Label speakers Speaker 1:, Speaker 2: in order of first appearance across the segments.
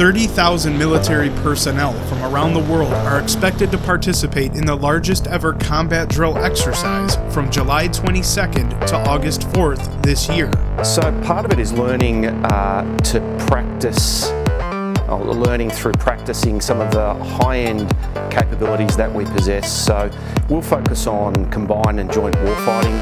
Speaker 1: 30,000 military personnel from around the world are expected to participate in the largest ever combat drill exercise from July 22nd to August 4th this year.
Speaker 2: So part of it is learning to practice, learning through practicing some of the high-end capabilities that we possess. So we'll focus on combined and joint warfighting.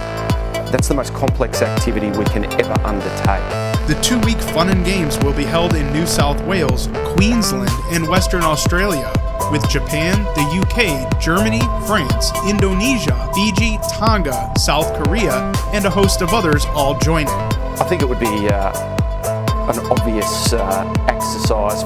Speaker 2: That's the most complex activity we can ever undertake.
Speaker 1: The 2-week fun and games will be held in New South Wales, Queensland, and Western Australia, with Japan, the UK, Germany, France, Indonesia, Fiji, Tonga, South Korea, and a host of others all joining.
Speaker 2: I think it would be an obvious exercise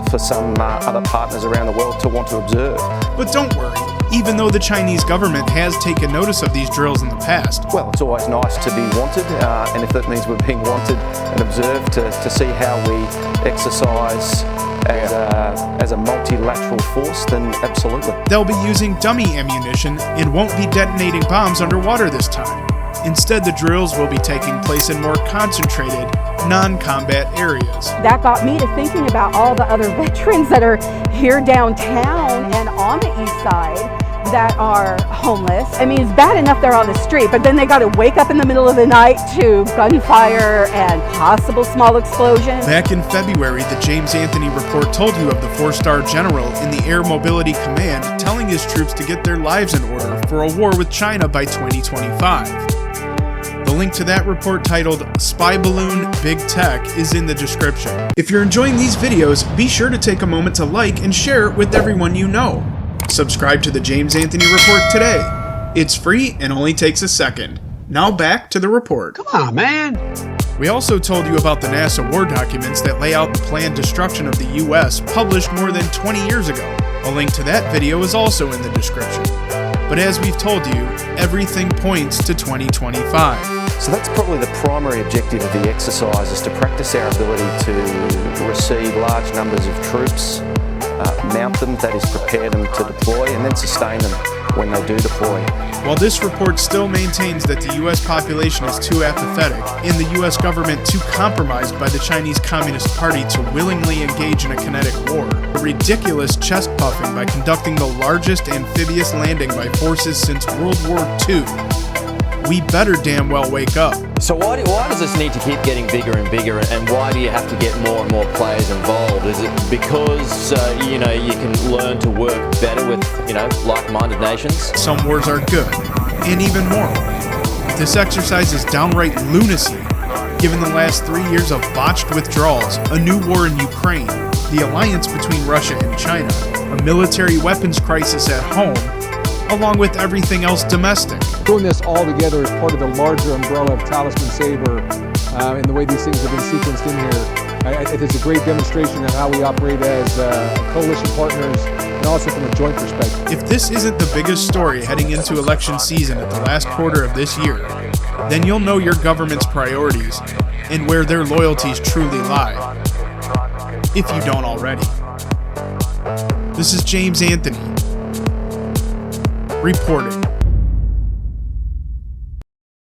Speaker 2: for some other partners around the world to want to observe.
Speaker 1: But don't worry, even though the Chinese government has taken notice of these drills in the past.
Speaker 2: Well, it's always nice to be wanted, and if that means we're being wanted and observed to see how we exercise as a multilateral force, then absolutely.
Speaker 1: They'll be using dummy ammunition and won't be detonating bombs underwater this time. Instead, the drills will be taking place in more concentrated, non-combat areas.
Speaker 3: That got me to thinking about all the other veterans that are here downtown and on the east side that are homeless. I mean, it's bad enough they're on the street, but then they got to wake up in the middle of the night to gunfire and possible small explosion.
Speaker 1: Back in February, the James Anthony report told you of the 4-star general in the Air Mobility Command telling his troops to get their lives in order for a war with China by 2025. The link to that report titled Spy Balloon Big Tech is in the description. If you're enjoying these videos, be sure to take a moment to like and share it with everyone you know. Subscribe to the James Anthony Report today. It's free and only takes a second. Now back to the report.
Speaker 4: Come on, man.
Speaker 1: We also told you about the NASA war documents that lay out the planned destruction of the US published more than 20 years ago. A link to that video is also in the description. But as we've told you, everything points to 2025.
Speaker 2: So that's probably the primary objective of the exercise, is to practice our ability to receive large numbers of troops, mount them, that is prepare them to deploy, and then sustain them when they do deploy.
Speaker 1: While this report still maintains that the US population is too apathetic and the US government too compromised by the Chinese Communist Party to willingly engage in a kinetic war, a ridiculous chest puffing by conducting the largest amphibious landing by forces since World War II, we better damn well wake up.
Speaker 5: So why does this need to keep getting bigger and bigger, and why do you have to get more and more players involved? Is it because you can learn to work better with like-minded nations?
Speaker 1: Some wars are good, and even moral. This exercise is downright lunacy, given the last 3 years of botched withdrawals, a new war in Ukraine, the alliance between Russia and China, a military weapons crisis at home, along with everything else domestic.
Speaker 4: Doing this all together is part of the larger umbrella of Talisman Sabre, and the way these things have been sequenced in here. It's a great demonstration of how we operate as coalition partners, and also from a joint perspective.
Speaker 1: If this isn't the biggest story heading into election season at the last quarter of this year, then you'll know your government's priorities and where their loyalties truly lie, if you don't already. This is James Anthony reporting.